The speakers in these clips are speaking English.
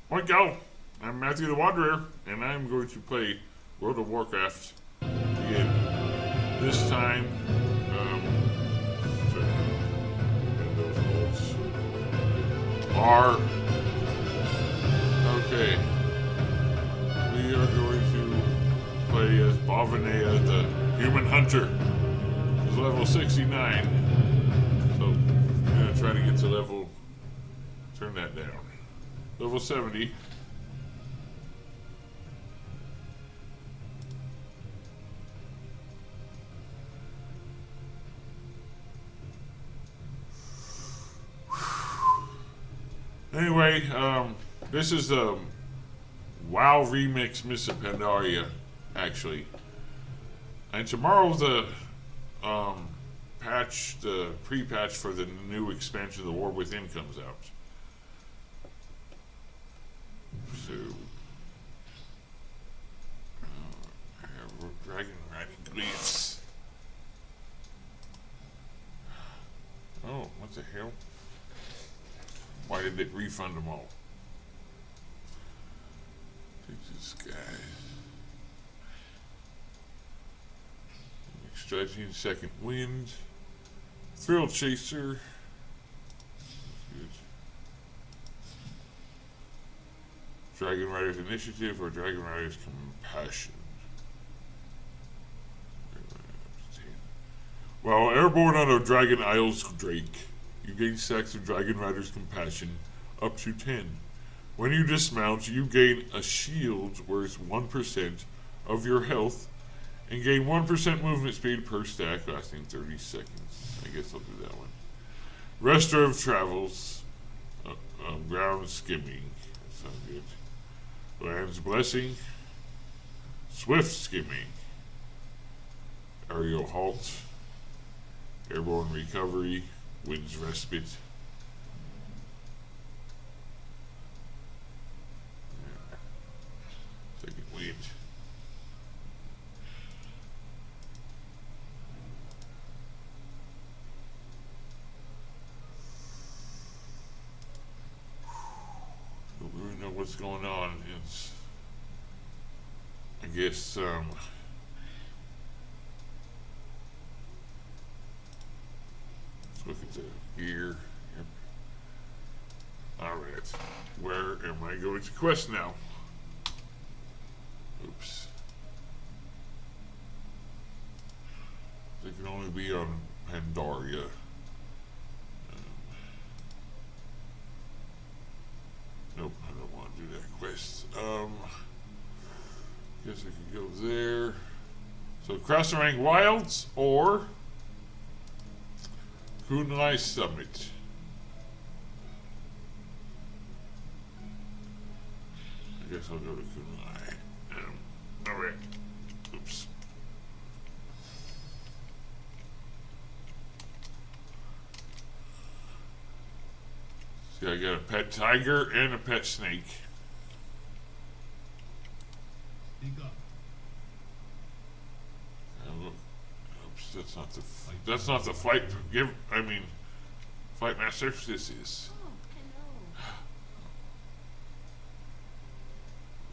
Point go! I'm Matthew the Wanderer, and I'm going to play World of Warcraft again. This time, sorry, those holds are okay. We are going to play as Bavanea, the Human Hunter. He's level 69, so I'm going to try to get to level. Turn that down. Level 70. Anyway, this is the WoW remix Miss Pandaria, actually. And tomorrow the patch, the pre-patch for the new expansion of the War Within comes out. So, I have dragon riding glyphs. Oh, what the hell? Why did it refund them all? Take this guy. Stretching, second wind. Thrill chaser. Good. Dragon Rider's Initiative or Dragon Rider's Compassion. While airborne on a Dragon Isles Drake, you gain stacks of Dragon Rider's Compassion up to 10. When you dismount, you gain a shield worth 1% of your health and gain 1% movement speed per stack lasting 30 seconds. I guess I'll do that one. Restorative Travels, Ground Skimming. That sounds good. Land's Blessing, Swift Skimming, Aerial Halt, Airborne Recovery, Wind's Respite. Second wind. Don't really know what's going on. It's, I guess, look at the gear. Yep. Alright. Where am I going to quest now? Oops. They can only be on Pandaria. Nope, I don't want to do that quest. Guess I could go there. So Krasarang Wilds or Kunlai Summit. I guess I'll go to Kunlai. Alright. Oops. See, I got a pet tiger and a pet snake. That's not the flight. Flight master. This is. Oh,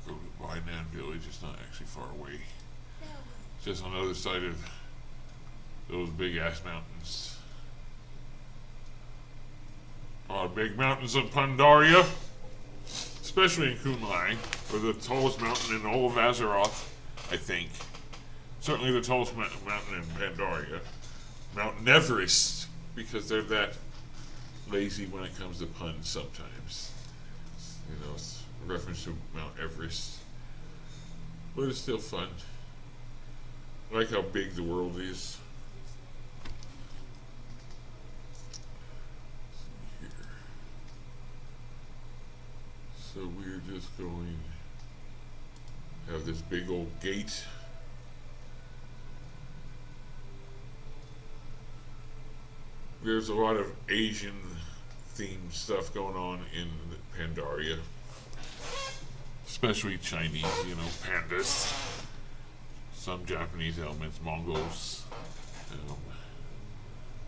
hello. Go to Bainan Village. It's not actually far away. It's just on the other side of those big ass mountains. A lot of big mountains in Pandaria, especially in Kunlai, or the tallest mountain in all of Azeroth, I think. Certainly the tallest mountain in Pandaria. Mount Everest, because they're that lazy when it comes to puns sometimes. You know, it's a reference to Mount Everest. But it's still fun. I like how big the world is. Here. So we're just going to have this big old gate. There's a lot of Asian themed stuff going on in Pandaria. Especially Chinese, you know, pandas. Some Japanese elements, Mongols.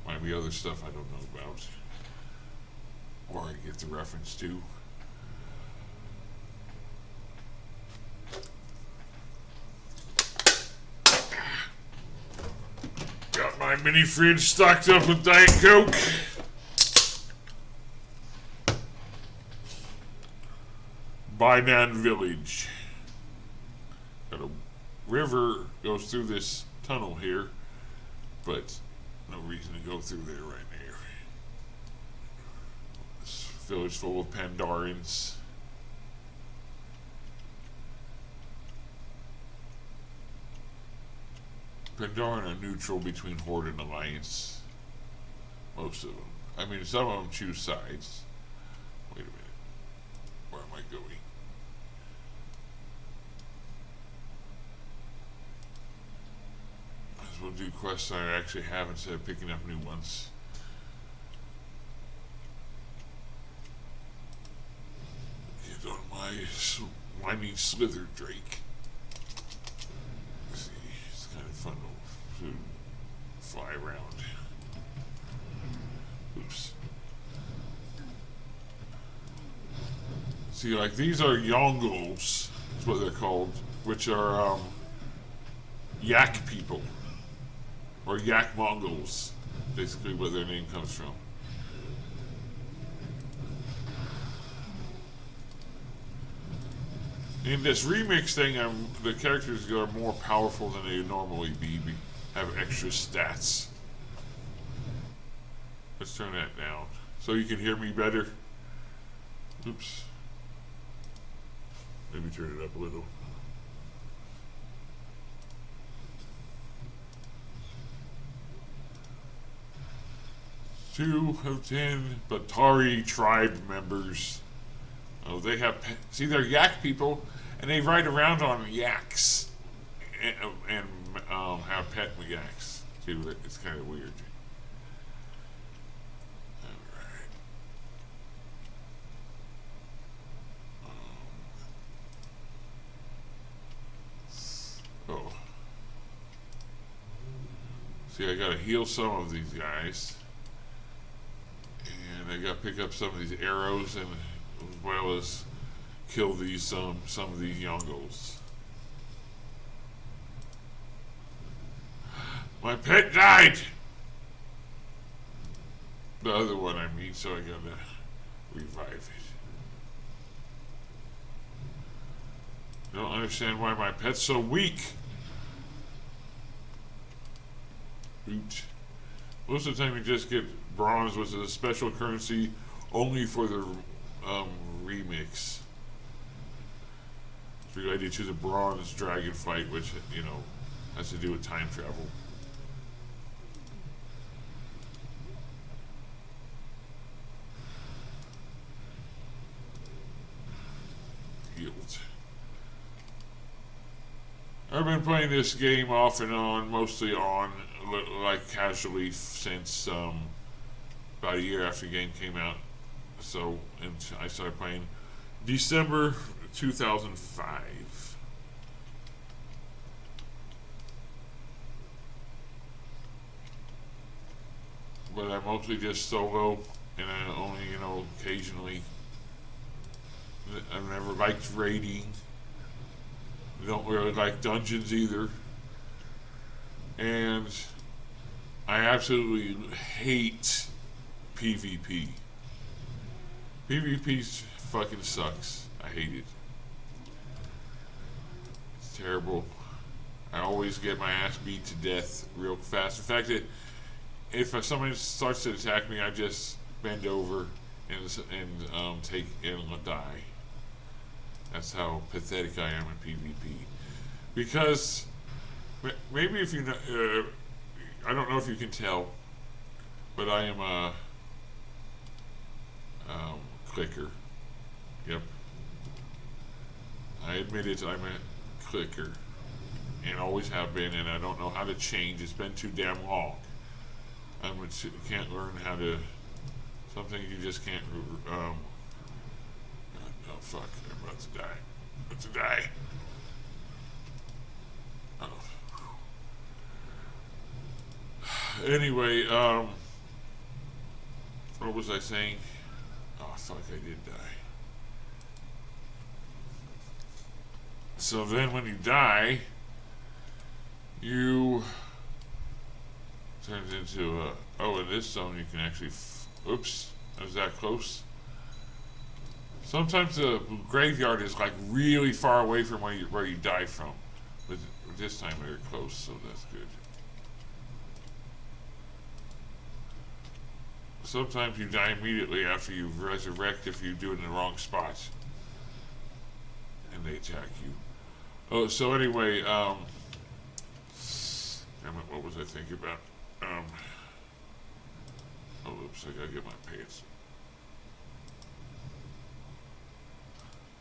Might be other stuff I don't know about. Or I get the reference to. My mini fridge stocked up with Diet Coke. Bainan Village. Got a river goes through this tunnel here, but no reason to go through there right now. This village full of Pandarians. Pandaren are neutral between Horde and Alliance. Most of them. I mean, some of them choose sides. Wait a minute. Where am I going? Might as well do quests I actually have instead of picking up new ones. Get on my whiny slither drake. See, it's kind of fun to fly around. Oops. See, like these are Yongles, is what they're called, which are yak people, or yak Mongols, basically where their name comes from. In this remix thing, the characters are more powerful than they normally be, have extra stats. Let's turn that down so you can hear me better. Oops. Maybe turn it up a little. Two of 10 Batari tribe members. Oh, they have, see, they're yak people, and they ride around on yaks, and have pet yaks, too. It's kind of weird. Alright. Oh. See, I gotta heal some of these guys, and I gotta pick up some of these arrows, and as well as kill these some of these Yongos. My pet died. The other one, I mean, so I gotta revive it. I don't understand why my pet's so weak. Root. Most of the time, you just get bronze, which is a special currency only for the remix. It's related to the bronze dragon fight, which, you know, has to do with time travel. Healed. I've been playing this game off and on, mostly on, like casually, since about a year after the game came out. So, and I started playing December 2005. But I mostly just solo, and I only, you know, occasionally. I've never liked raiding. I don't really like dungeons either. And I absolutely hate PvP. PvP fucking sucks. I hate it. It's terrible. I always get my ass beat to death real fast. In fact, if somebody starts to attack me, I just bend over and take and die. That's how pathetic I am in PvP. Because maybe if you know, I don't know if you can tell, but I am a clicker. Yep. I admit it, I'm a clicker. And always have been, and I don't know how to change. It's been too damn long. Can't learn how to, something you just can't, oh fuck, I'm about to die. I'm about to die. Oh. Anyway, what was I saying? Oh fuck, I did die. So then when you die, you turns into a. Oh, in this zone you can actually. Oops, I was that close. Sometimes the graveyard is like really far away from where you die from, but this time they're close, so that's good. Sometimes you die immediately after you resurrect if you do it in the wrong spot, and they attack you. Oh, so anyway, damn it, what was I thinking about? Oh, oops, I gotta get my pants.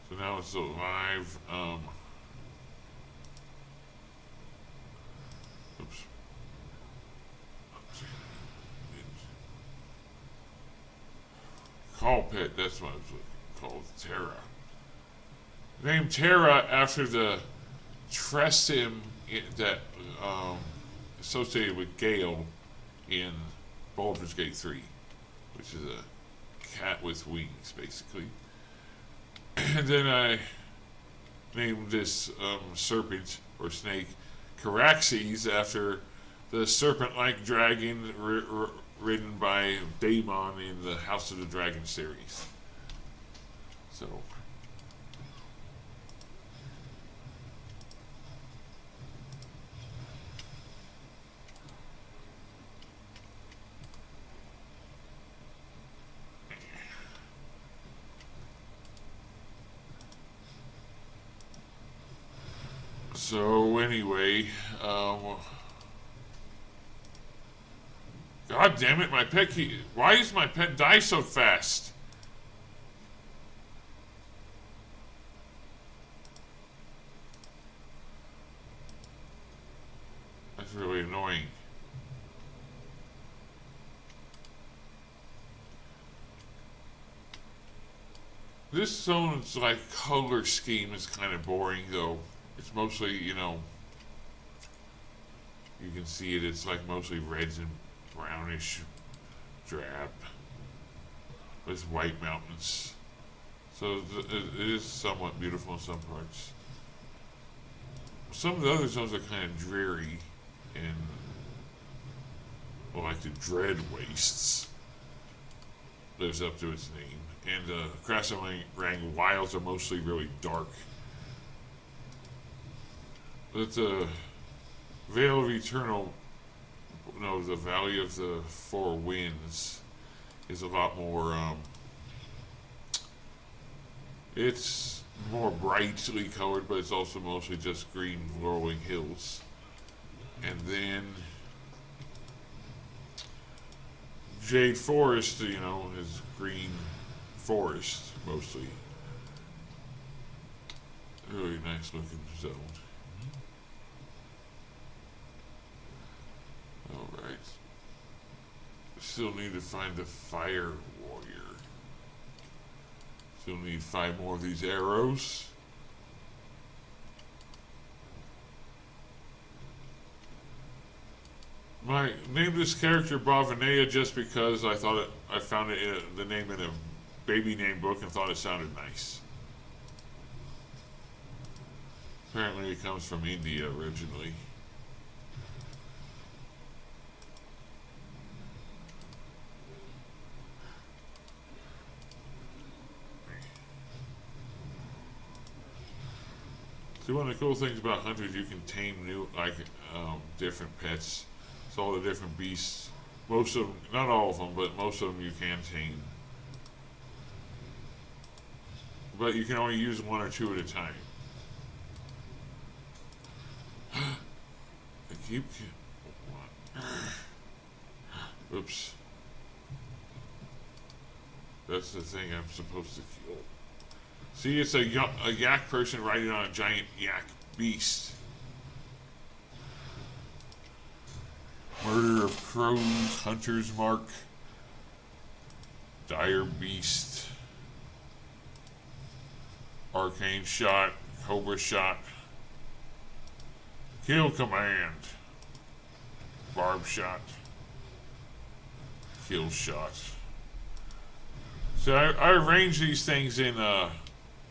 So now it's alive. Oops. Call pet, that's what I was looking called. Terra. Named Terra after the Tressim that associated with Gale in Baldur's Gate 3, which is a cat with wings, basically. And then I named this serpent or snake Caraxes after the serpent-like dragon ridden by Daemon in the House of the Dragon series. So. So anyway, God damn it, my pet why does my pet die so fast? That's really annoying. This zone's like color scheme is kind of boring though. It's mostly, you know, you can see it, it's like mostly reds and brownish drab with white mountains. So it is somewhat beautiful in some parts. Some of the other zones are kind of dreary and, well, like the Dread Wastes lives up to its name. And the Krasnarang Wilds are mostly really dark. But the Vale of Eternal, no, the Valley of the Four Winds is a lot more, it's more brightly colored, but it's also mostly just green rolling hills. And then Jade Forest, you know, is green forest mostly. Really nice looking zone. Alright. Still need to find the Fire Warrior. Still need 5 more of these arrows. I named this character Bavanea just because I thought I found it the name in a baby name book and thought it sounded nice. Apparently it comes from India originally. See, one of the cool things about hunters, you can tame new, like, different pets. It's all the different beasts. Most of them, not all of them, but most of them you can tame. But you can only use 1 or 2 at a time. I keep... Oops. That's the thing I'm supposed to kill. See, it's a yak person riding on a giant yak beast. Murder of Crows, Hunter's Mark, Dire Beast, Arcane Shot, Cobra Shot, Kill Command, Barb Shot, Kill Shot. So I arrange these things in a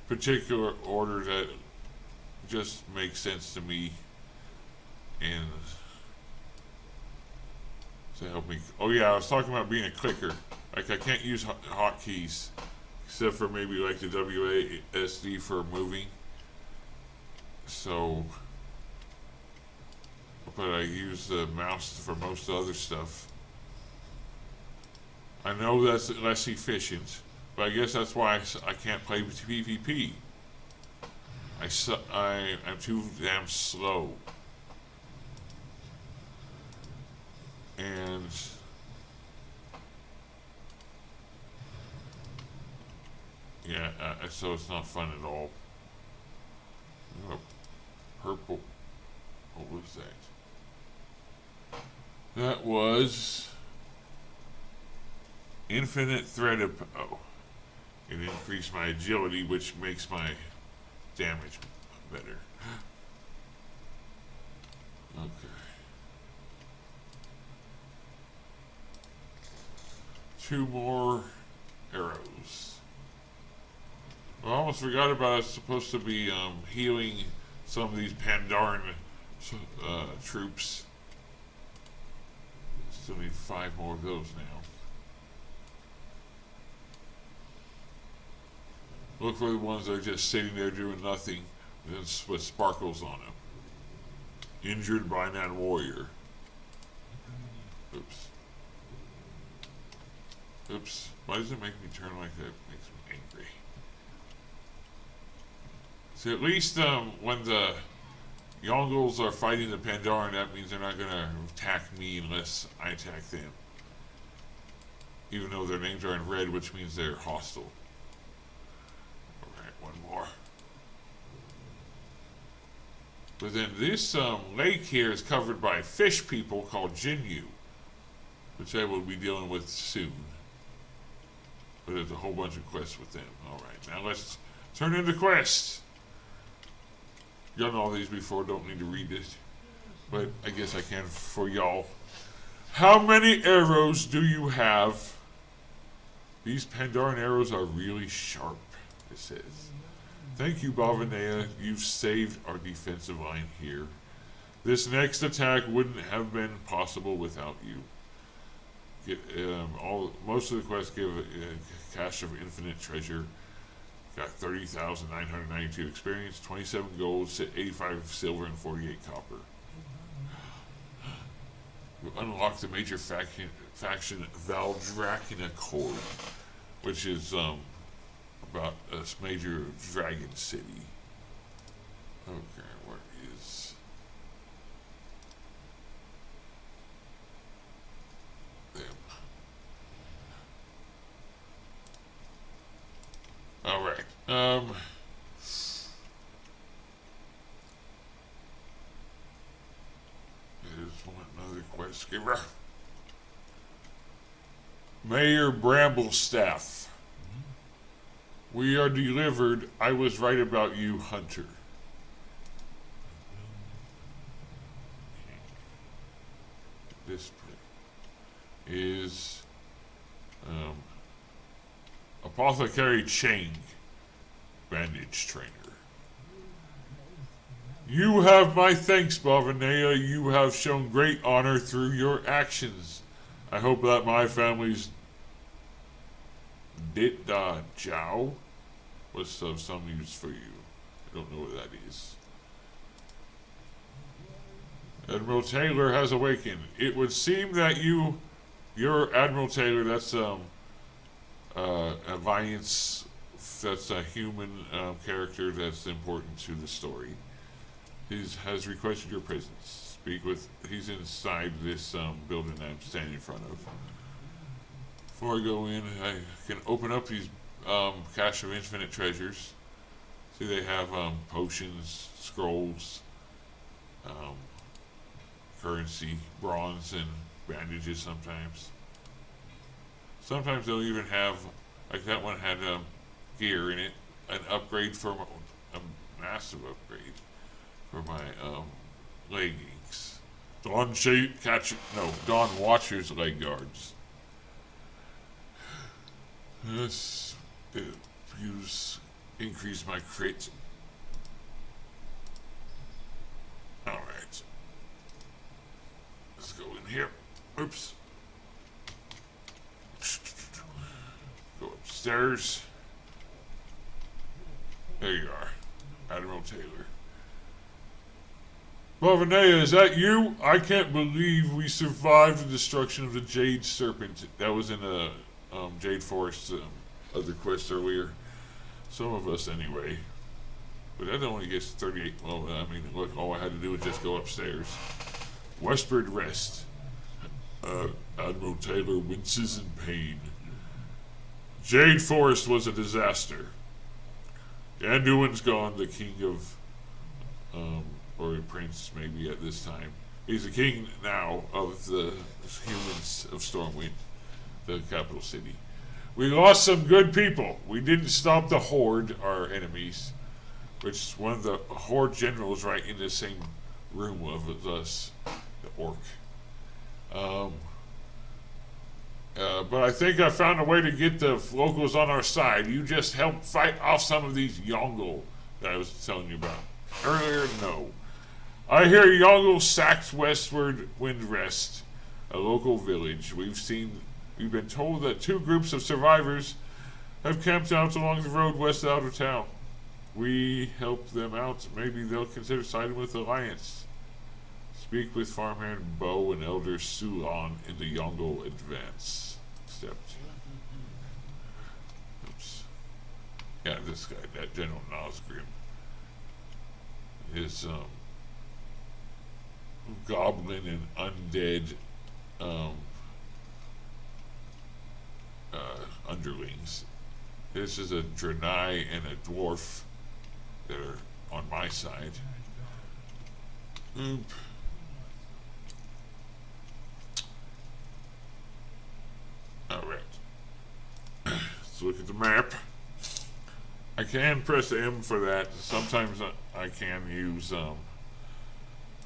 particular order that just makes sense to me, and to help me. Oh yeah, I was talking about being a clicker. Like I can't use hotkeys except for maybe like the WASD for moving. So, but I use the mouse for most other stuff. I know that's less efficient, but I guess that's why I can't play with PvP. I'm too damn slow. And yeah, so it's not fun at all. Oh, purple. What was that? That was infinite threat of. Oh, it increased my agility, which makes my damage better. Okay. 2 more arrows. I almost forgot about it's supposed to be healing some of these Pandaren troops. Still need 5 more of those now. Look for the ones that are just sitting there doing nothing with sparkles on them. Injured by that warrior. Oops. Oops. Why does it make me turn like that? It makes me angry. So at least when the Yongles are fighting the Pandaren, that means they're not going to attack me unless I attack them. Even though their names are in red, which means they're hostile. Alright, 1 more. But then this lake here is covered by fish people called Jinyu, which I will be dealing with soon. But there's a whole bunch of quests with them. Alright, now let's turn into quests. Done all these before, don't need to read it. But I guess I can for y'all. How many arrows do you have? These Pandaren arrows are really sharp, it says. Thank you, Balvanea. You've saved our defensive line here. This next attack wouldn't have been possible without you. Most of the quests give a cache of infinite treasure. Got 30,992 experience, 27 gold, 85 silver, and 48 copper. You unlock the major faction Valdrakina Accord, which is about a major dragon city. Okay, where is... them? Alright, there's another quest giver. Mayor Bramblestaff. We are delivered. I was right about you, Hunter. This is Apothecary Chang, bandage trainer. You have my thanks, Balvanea. You have shown great honor through your actions. I hope that my family's Dit Da Jiao was of some use for you. I don't know what that is. Admiral Taylor has awakened. It would seem that you're Admiral Taylor, that's Alliance, that's a human character that's important to the story. He has requested your presence. He's inside this building I'm standing in front of. Before I go in, I can open up these cache of infinite treasures. See, they have potions, scrolls, currency, bronze, and bandages sometimes. Sometimes they'll even have, like that one had gear in it, an upgrade for a massive upgrade for my leggings. Dawn Watcher's leg guards. Let's increase my crit. Alright. Let's go in here. Oops. upstairs. There you are, Admiral Taylor. Well, Renea, is that you? I can't believe we survived the destruction of the Jade Serpent. That was in the Jade Forest other quest earlier. Some of us, anyway. But that only gets 38. Well, I mean, look, all I had to do was just go upstairs. Westward rest. Admiral Taylor winces in pain. Jade Forest was a disaster. Anduin's gone, the king of, or a prince maybe at this time. He's the king now of the humans of Stormwind, the capital city. We lost some good people. We didn't stop the Horde, our enemies, which one of the Horde generals right in the same room of us, the orc. But I think I found a way to get the locals on our side. You just help fight off some of these Yongle that I was telling you about earlier. No. I hear Yongle sacked Westward Wind Rest, a local village. We've been told that 2 groups of survivors have camped out along the road west out of town. We help them out. Maybe they'll consider siding with the Alliance. Speak with farmhand Bo and Elder Sulon in the Yongle advance. Accept. Oops. Yeah, this guy, that General Nosgrim. His goblin and undead underlings. This is a Draenei and a dwarf that are on my side. Oop. Alright. Let's look at the map. I can press M for that. Sometimes I can use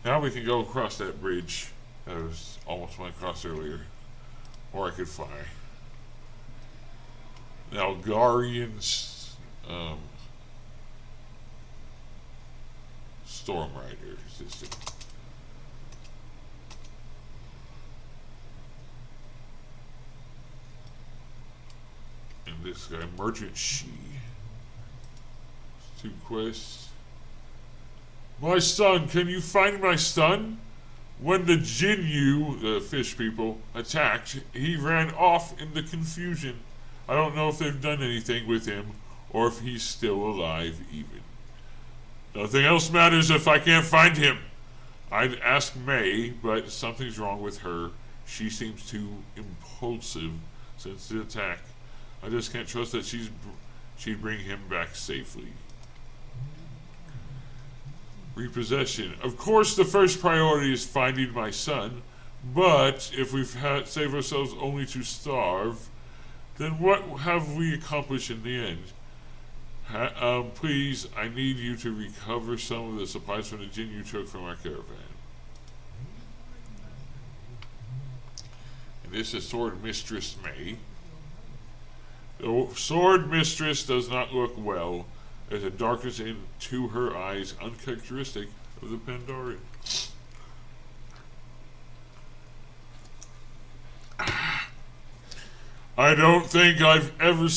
now we can go across that bridge that was almost went across earlier. Or I could fly. Now Garian's Storm Rider system. And this guy, Merchant She. 2 quests. My son, can you find my son? When the Jinyu, the fish people, attacked, he ran off in the confusion. I don't know if they've done anything with him, or if he's still alive even. Nothing else matters if I can't find him. I'd ask May, but something's wrong with her. She seems too impulsive since the attack. I just can't trust that she'd bring him back safely. Repossession. Of course the first priority is finding my son, but if we've saved ourselves only to starve, then what have we accomplished in the end? Please, I need you to recover some of the supplies from the gin you took from our caravan. And this is Sword Mistress May. The Sword Mistress does not look well. There's a darkness into her eyes uncharacteristic of the Pandaria. I don't think I've ever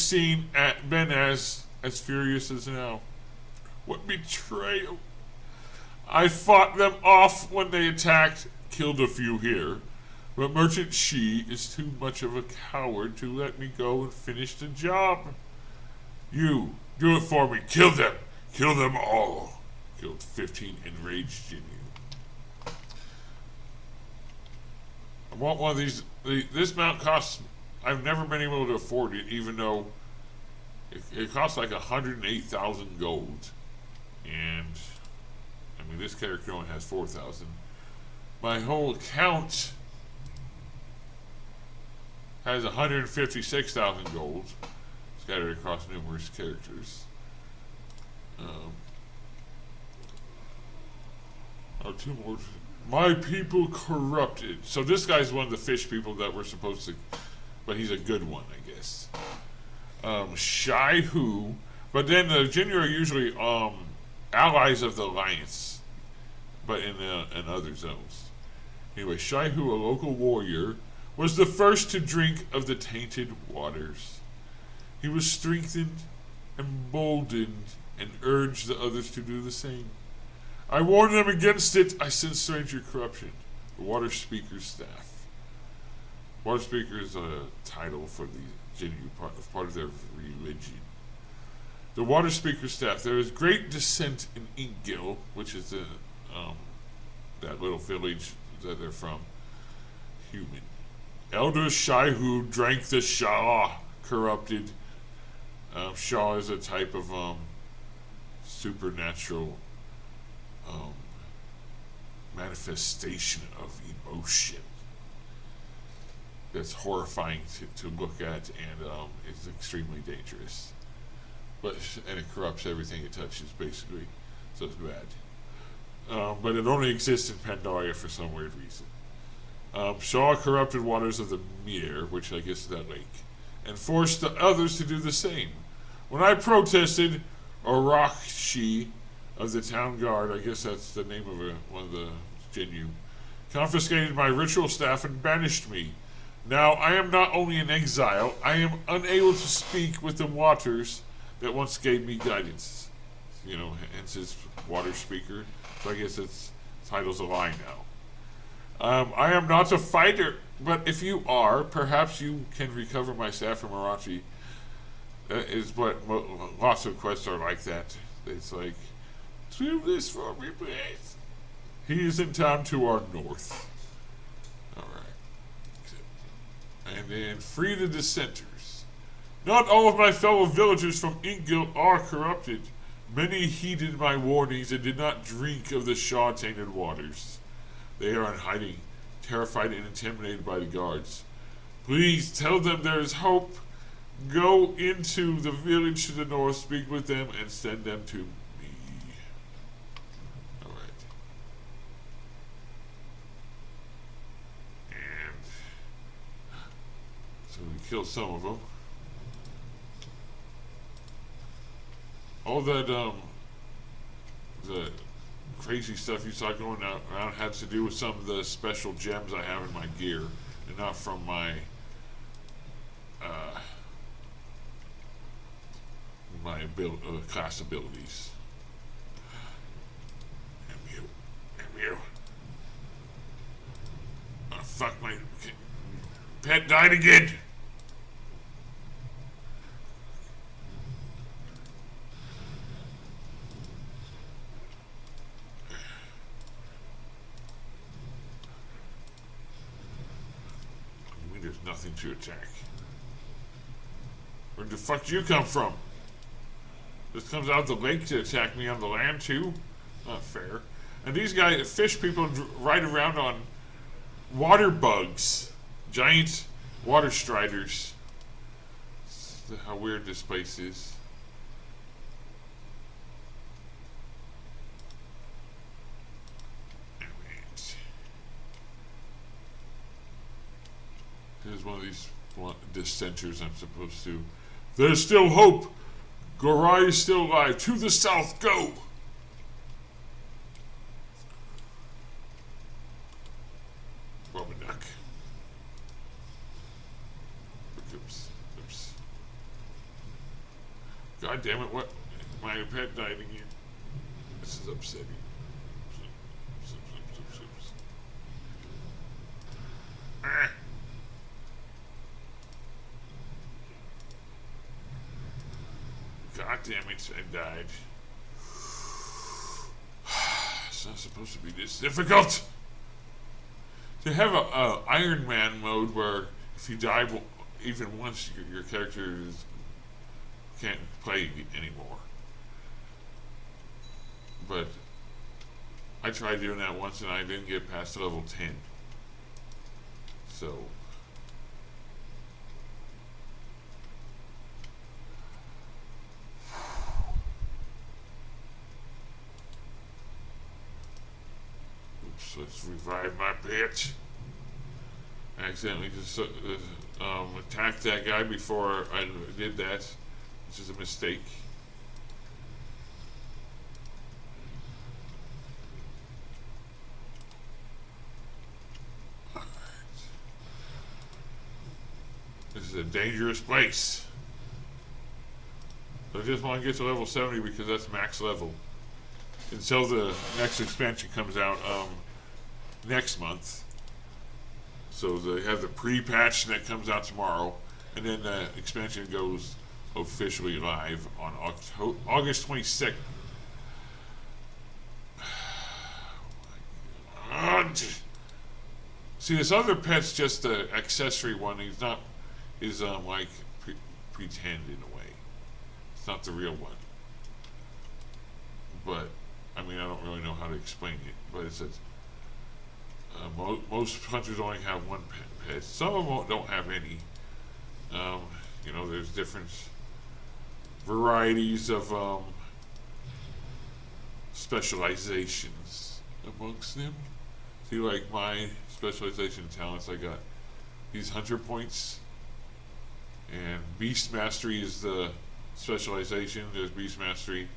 been as furious as now. What betrayal! I fought them off when they attacked, killed a few here, but Merchant She is too much of a coward to let me go and finish the job. You, do it for me. Kill them. Kill them all. Killed 15 enraged Jinyu. I want one of these. This mount costs. I've never been able to afford it, even though it costs like 108,000 gold. And I mean, this character only has 4,000. My whole account has 156,000 gold scattered across numerous characters. 2 more. My people corrupted. So this guy's one of the fish people that we're supposed to, but he's a good one, I guess. Shai Hu, but then the Jinyu are usually allies of the Alliance, but in other zones. Anyway, Shai Hu, a local warrior, was the first to drink of the tainted waters. He was strengthened, emboldened, and urged the others to do the same. I warned them against it. I sensed stranger corruption. The Water Speaker's staff. Water Speaker is a title for the Jinyu, part of their religion. The Water Speaker's staff. There is great dissent in Inkgil, which is that little village that they're from. Human. Elder Shaihu drank the Shah, corrupted. Shah is a type of supernatural manifestation of emotion that's horrifying to look at, and is extremely dangerous. And it corrupts everything it touches, basically. So it's bad. But it only exists in Pandaria for some weird reason. Shaw corrupted waters of the Mir, which I guess is that lake, and forced the others to do the same. When I protested, Orakshi of the town guard, I guess that's the name of one of the Jinyu, confiscated my ritual staff and banished me. Now I am not only in exile, I am unable to speak with the waters that once gave me guidance. You know, hence his water speaker. So I guess its title's a lie now. I am not a fighter, but if you are, perhaps you can recover my staff from Arachi. That is what lots of quests are like that. It's like, do this for me, please. He is in town to our north. Alright. And then free the dissenters. Not all of my fellow villagers from Inkgil are corrupted. Many heeded my warnings and did not drink of the Shaw-tainted waters. They are in hiding, terrified and intimidated by the guards. Please tell them there is hope. Go into the village to the north, speak with them, and send them to me. Alright. And so we killed some of them. All that, the crazy stuff you saw going around had to do with some of the special gems I have in my gear, and not from my class abilities. Damn you. Oh, fuck, my pet died again. There's nothing to attack. Where the fuck do you come from? This comes out of the lake to attack me on the land too? Not fair. And these guys, fish people, ride around on water bugs. Giant water striders. How weird this place is. Here's one of these dissenters I'm supposed to. There's still hope. Gorai is still alive. To the south, go! Rubber duck. Oops. God damn it, what? My pet died again. This is upsetting. Ah. God damn it, I died. It's not supposed to be this difficult. To have a Iron Man mode where if you die even once, your character can't play anymore. But I tried doing that once and I didn't get past level 10. So let's revive my bitch. I accidentally just attacked that guy before I did that, which is a mistake. Alright. This is a dangerous place. I just want to get to level 70 because that's max level. Until the next expansion comes out next month. So they have the pre-patch that comes out tomorrow, and then the expansion goes officially live on August 22nd. See, this other pet's just the accessory one. He's not, is like pretend in a way. It's not the real one. But I mean, I don't really know how to explain it. But it says most hunters only have one pet. Some of them don't have any. You know, there's different varieties of specializations amongst them. See, like my specialization talents, I got these hunter points, and beast mastery is the specialization. There's beast mastery.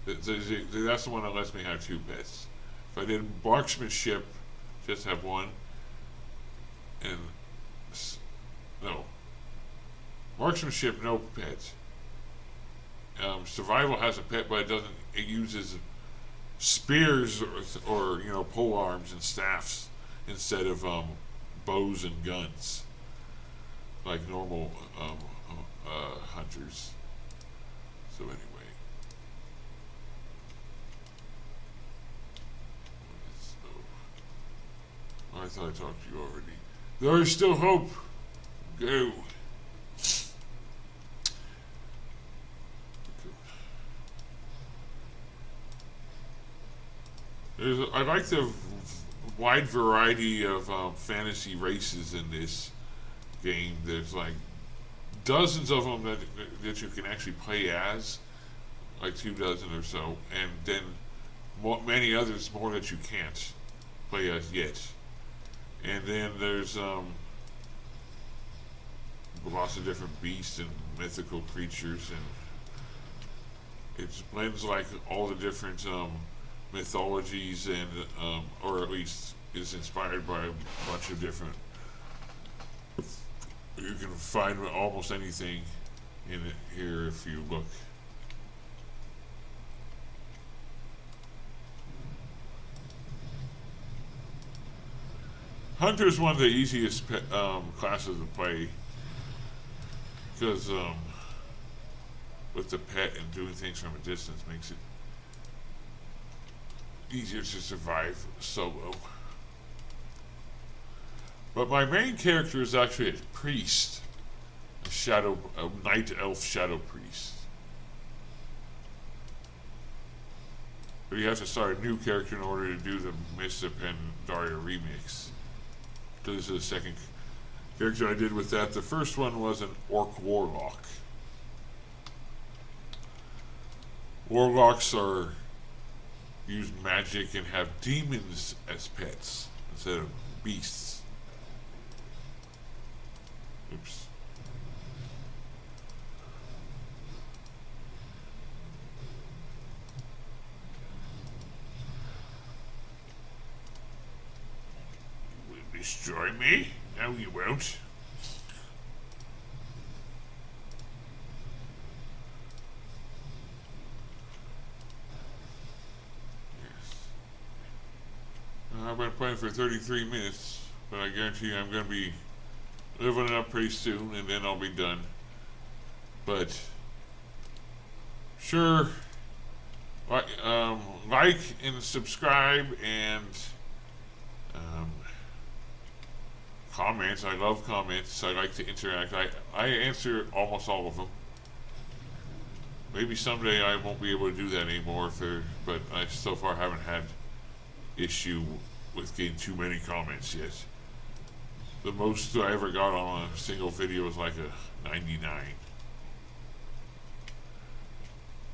That's the one that lets me have 2 pets. If I did marksmanship, just have 1, and no marksmanship, no pets. Survival has a pet, but it doesn't. It uses spears or you know, pole arms and staffs instead of bows and guns like normal hunters. So anyway, I thought I talked to you already. There is still hope. Go. I like the wide variety of fantasy races in this game. There's like dozens of them that you can actually play as, like 2 dozen or so, and then many others more that you can't play as yet. And then there's lots of different beasts and mythical creatures, and it blends like all the different mythologies, and or at least is inspired by a bunch of different. You can find almost anything in it here if you look. Hunter is one of the easiest classes to play because with the pet and doing things from a distance makes it easier to survive solo. But my main character is actually a priest, a night elf shadow priest. But you have to start a new character in order to do the Mr. Pandaria remix. So this is the second character I did with that. The first one was an orc warlock. Warlocks use magic and have demons as pets instead of beasts. Oops. You will destroy me? No, you won't. I've been playing for 33 minutes, but I guarantee you I'm going to be leveling up pretty soon, and then I'll be done. But sure, like and subscribe and comments. I love comments. I like to interact. I answer almost all of them. Maybe someday I won't be able to do that anymore, but I so far haven't had issue with getting too many comments yet. The most I ever got on a single video was like a 99.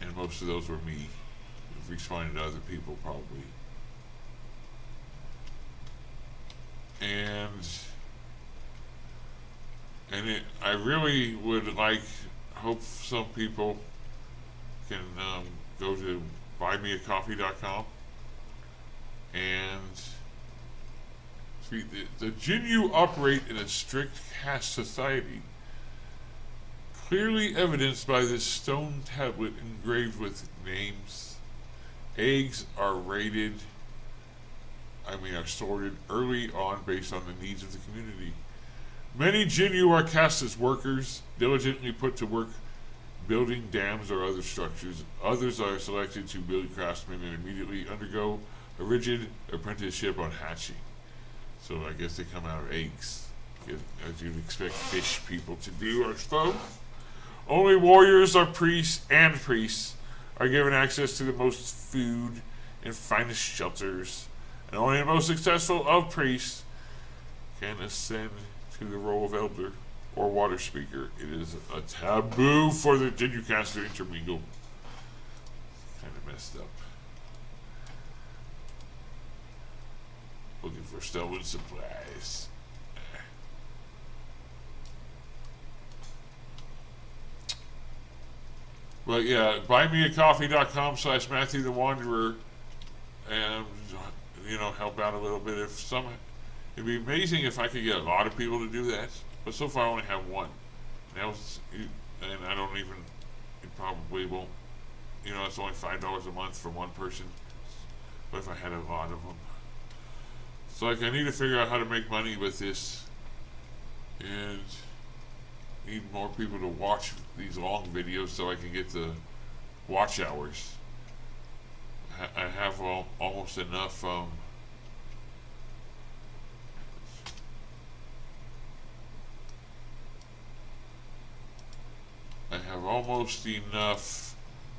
And most of those were me responding to other people probably. And I really would hope some people can go to buymeacoffee.com and the Jin you operate in a strict caste society. Clearly evidenced by this stone tablet engraved with names, eggs are sorted early on based on the needs of the community. Many Jinyu are cast as workers, diligently put to work building dams or other structures. Others are selected to build craftsmen and immediately undergo a rigid apprenticeship on hatching. So I guess they come out of eggs, as you'd expect fish people to do, I suppose. Only warriors are priests are given access to the most food and finest shelters, and only the most successful of priests can ascend to the role of elder or water speaker. It is a taboo for the Jinyu cast to intermingle. Kind of messed up. Looking for stolen supplies. But yeah, buymeacoffee.com/Matthew the Wanderer, and help out a little bit. It'd be amazing if I could get a lot of people to do that. But so far I only have one. And I don't even. It probably won't. It's only $5 a month for one person. But if I had a lot of them, so I need to figure out how to make money with this, and need more people to watch these long videos so I can get the watch hours. I have almost enough. I have almost enough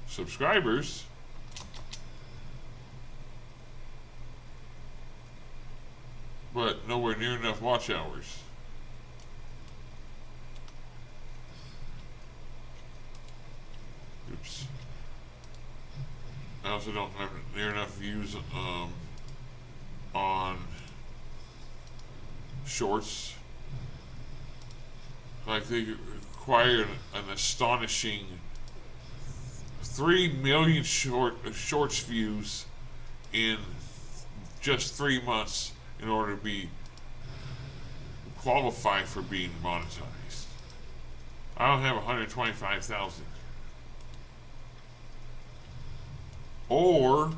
subscribers, but nowhere near enough watch hours. Oops. I also don't have near enough views on shorts. Like they require an astonishing 3 million shorts views in just 3 months in order to be qualified for being monetized. I don't have 125,000. Or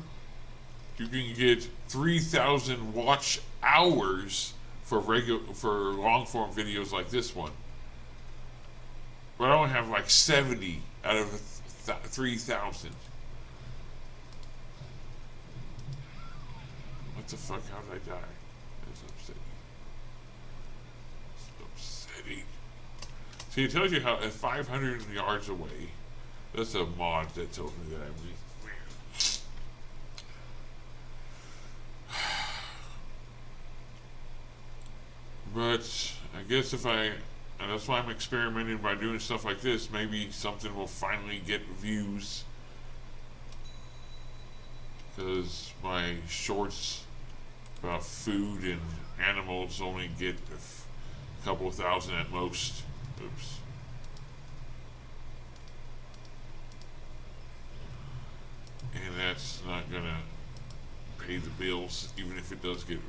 you can get 3,000 watch hours for long form videos like this one. But I only have like 70 out of 3,000. What the fuck? How did I die? That's upsetting. It's upsetting. See, it tells you how at 500 yards away. That's a mod that told me that I'm weak. But I guess and that's why I'm experimenting by doing stuff like this. Maybe something will finally get views. Because my shorts about food and animals only get a couple of thousand at most. Oops. And that's not gonna pay the bills, even if it does get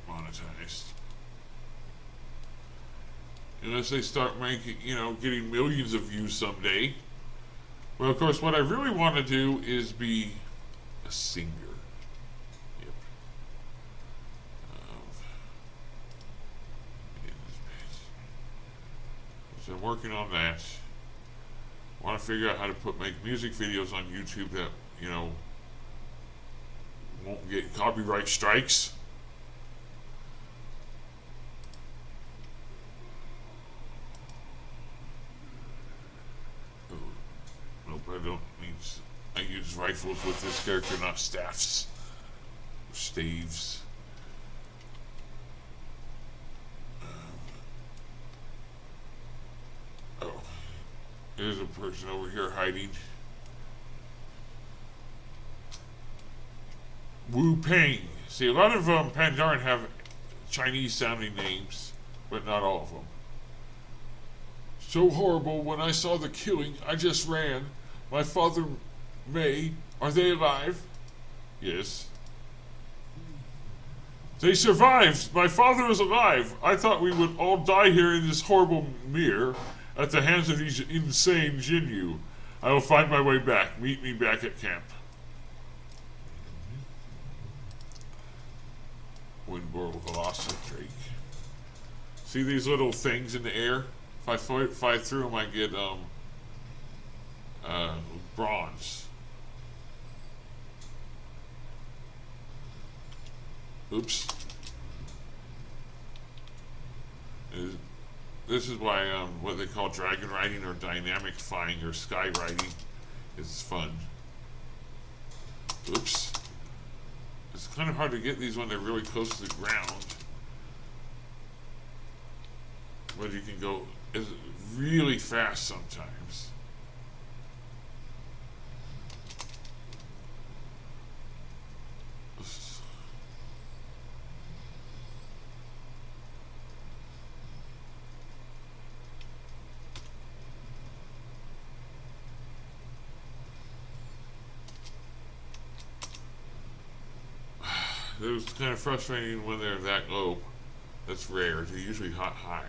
monetized. Unless they start making, getting millions of views someday. Well, of course, what I really want to do is be a singer. Yep. So I'm working on that. I want to figure out how to make music videos on YouTube that, won't get copyright strikes. I don't need. I use rifles with this character, not staffs. Staves. Oh. There's a person over here hiding. Wu Peng. See, a lot of Pandaren have Chinese sounding names, but not all of them. So horrible. When I saw the killing, I just ran. My father, May, are they alive? Yes. They survived. My father is alive. I thought we would all die here in this horrible mere. at the hands of these insane Jinyu. I will find my way back. Meet me back at camp. Windborg Velocidrake. See these little things in the air? If I fly through them, I get bronze. Oops. This is why what they call dragon riding or dynamic flying or sky riding is fun. Oops. It's kind of hard to get these when they're really close to the ground. But you can go really fast sometimes. It was kind of frustrating when they're that low. That's rare. They're usually high.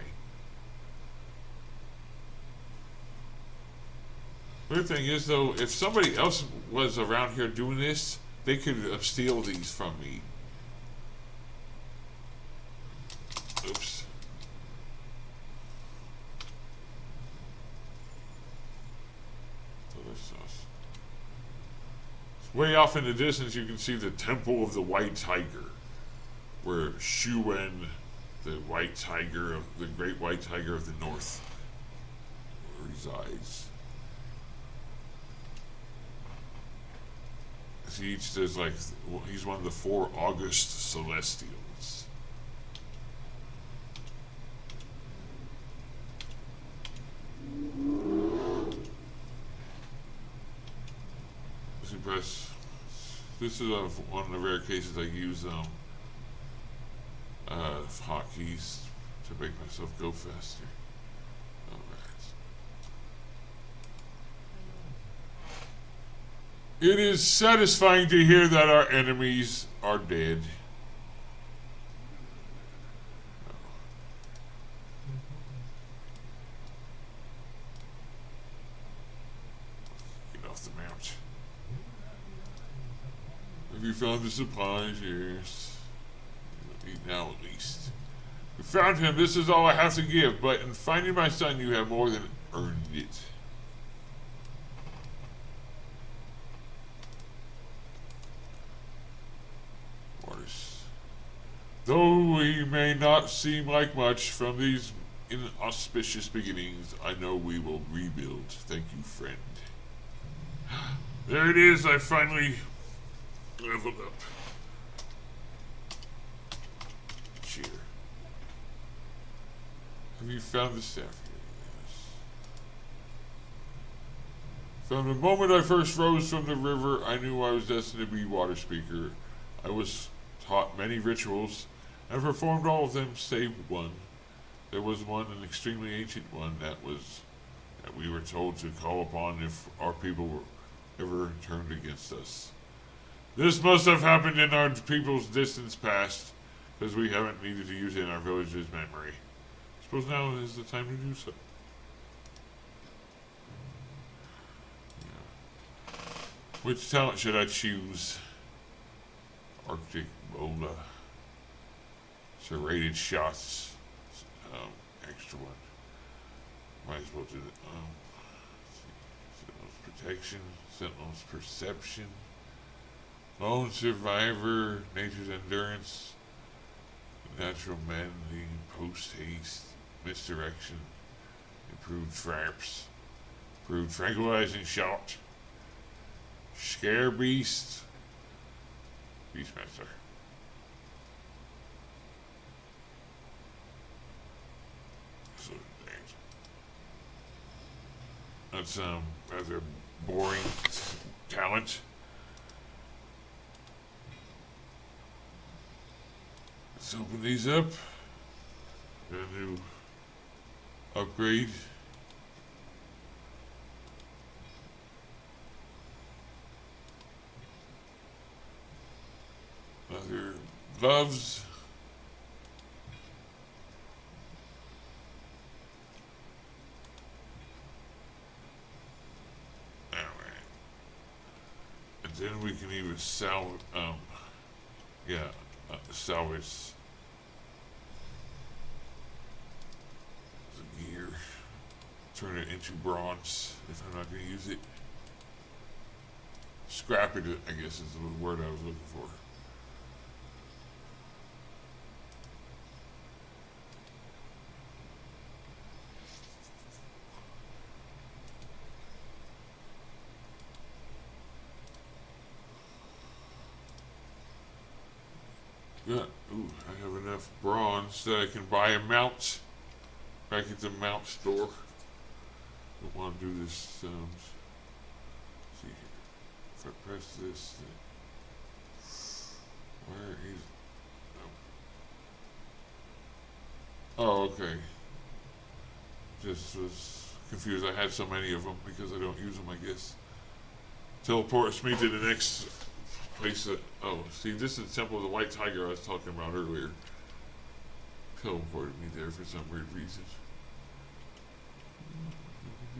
Weird thing is, though, if somebody else was around here doing this, they could steal these from me. Oops. Way off in the distance, you can see the Temple of the White Tiger, where Shuen, the White Tiger, the Great White Tiger of the North, resides. Each does like he's one of the 4 August Celestials. Press. This is one of the rare cases I use hotkeys to make myself go faster. Alright. It is satisfying to hear that our enemies are dead. Get off the mount. Have you found the supplies? Yes. Eat now at least. We found him. This is all I have to give, but in finding my son, you have more than earned it. Though we may not seem like much from these inauspicious beginnings, I know we will rebuild. Thank you, friend. There it is. I finally leveled up. Cheer. Have you found the staff here? Yes. From the moment I first rose from the river, I knew I was destined to be water speaker. I was taught many rituals and performed all of them save one. There was one, an extremely ancient one, that we were told to call upon if our people were ever turned against us. This must have happened in our people's distant past, because we haven't needed to use it in our village's memory. I suppose now is the time to do so. Yeah. Which talent should I choose? Arctic Bola. Serrated shots. Extra one. Might as well do it. Sentinel's protection. Sentinel's perception. Lone survivor. Nature's endurance. Natural manly. Post haste. Misdirection. Improved traps. Improved tranquilizing shot. Scare beast. Beastmaster. That's rather boring talent. Let's open these up. Got a new upgrade. Other gloves. Then we can even yeah, salvage the gear, turn it into bronze if I'm not going to use it. Scrap it, I guess is the word I was looking for. Yeah, ooh, I have enough bronze that I can buy a mount back at the mount store. Don't want to do this. See here. If I press this, where is? Oh, okay. Just was confused. I had so many of them because I don't use them. I guess teleports me to the next place. Oh, see, this is the Temple of the White Tiger I was talking about earlier. Teleported me there for some weird reason.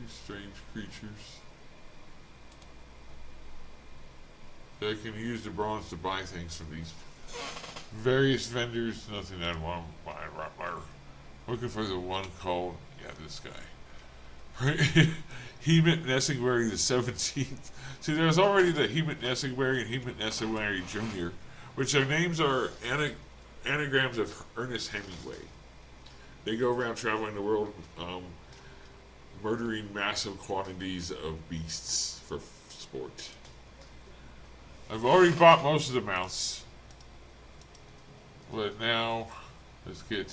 These strange creatures. I can use the bronze to buy things from these various vendors. Nothing I want to buy right there. Looking for the one called, yeah, this guy. Right? Hemet Nessingberry the 17th. See, there's already the Hemet Nessingberry and Hemet Nessingberry Jr., which their names are anagrams of Ernest Hemingway. They go around traveling the world, murdering massive quantities of beasts for sport. I've already bought most of the mounts, but now let's get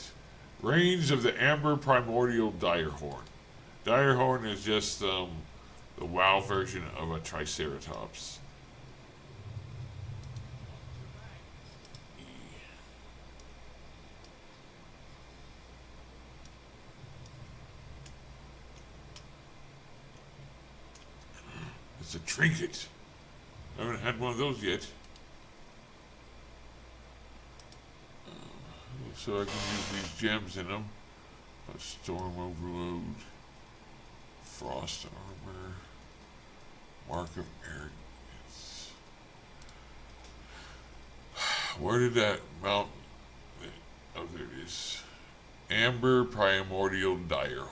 range of the Amber Primordial Direhorn. Direhorn is just the WoW version of a Triceratops. It's a trinket. I haven't had one of those yet. So I can use these gems in them. A storm overload, frost armor, mark of arrogance. Where did that mount? Oh, there it is. Amber Primordial Direhorn.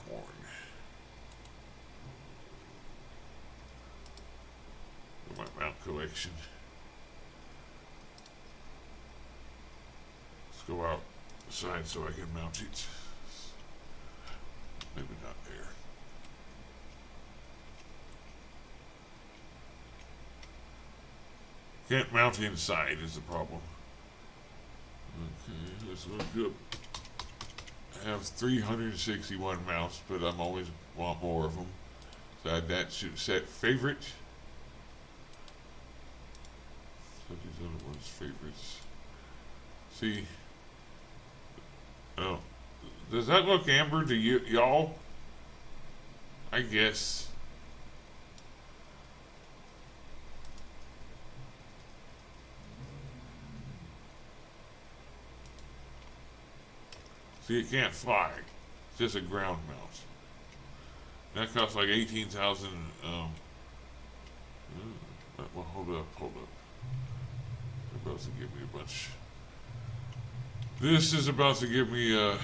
My mount collection. Let's go outside so I can mount it. Maybe not there. Can't mount inside is the problem. Okay, let's look up. I have 361 mounts, but I'm always want more of them. So add that to set favorite. Set these other ones favorites. See. Oh. Does that look amber to y'all? I guess. See, it can't fly. It's just a ground mount. That costs like 18,000. Well, hold up. They're about to give me a bunch. This is about to give me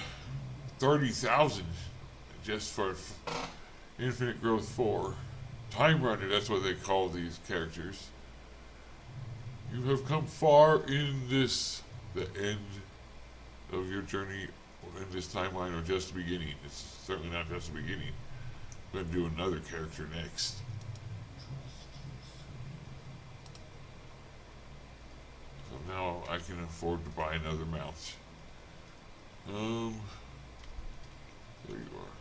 30,000 just for Infinite Growth 4. Time Runner, that's what they call these characters. You have come far in this, the end of your journey in this timeline, or just the beginning. It's certainly not just the beginning. I'm going to do another character next. So now I can afford to buy another mount. There you are.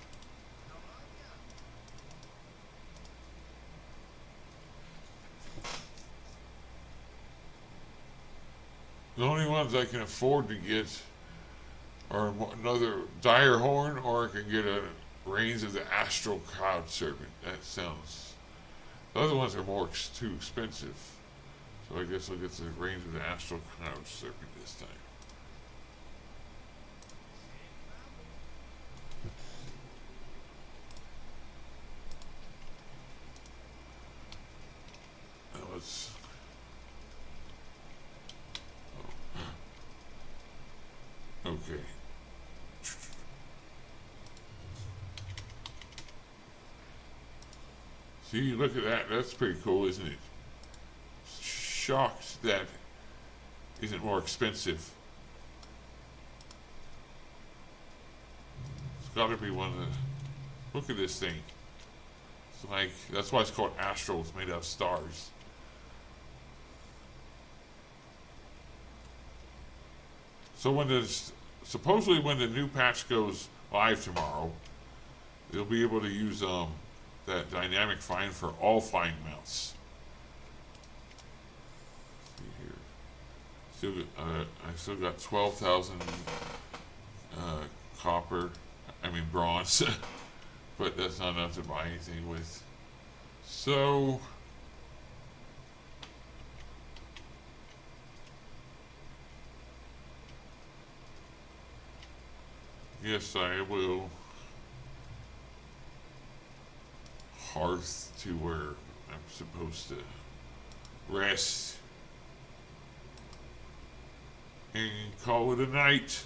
The only ones I can afford to get are another Direhorn, or I can get a Reigns of the Astral Cloud Serpent. That sounds... The other ones are too expensive. So I guess I'll get the Reigns of the Astral Cloud Serpent this time. Now let's Okay. See, look at that. That's pretty cool, isn't it? Shocked that isn't more expensive. It's got to be one of the. Look at this thing. It's like that's why it's called astral. It's made out of stars. So supposedly when the new patch goes live tomorrow, they'll be able to use that dynamic find for all flying mounts. Let's see here. I still got 12,000 copper. I mean bronze, but that's not enough to buy anything with. So. Yes, I will hearth to where I'm supposed to rest and call it a night.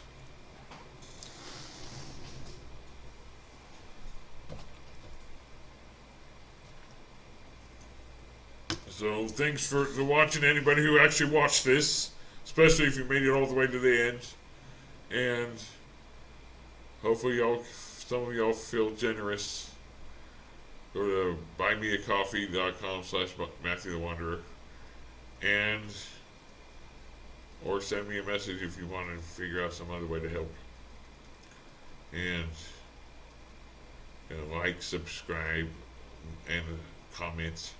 So thanks for watching, anybody who actually watched this, especially if you made it all the way to the end. And hopefully some of y'all feel generous. Go to buymeacoffee.com/Matthew the Wanderer, and or send me a message if you want to figure out some other way to help. And like, subscribe, and comment.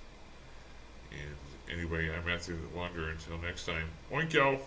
And anyway, I'm Matthew the Wanderer. Until next time, oink y'all.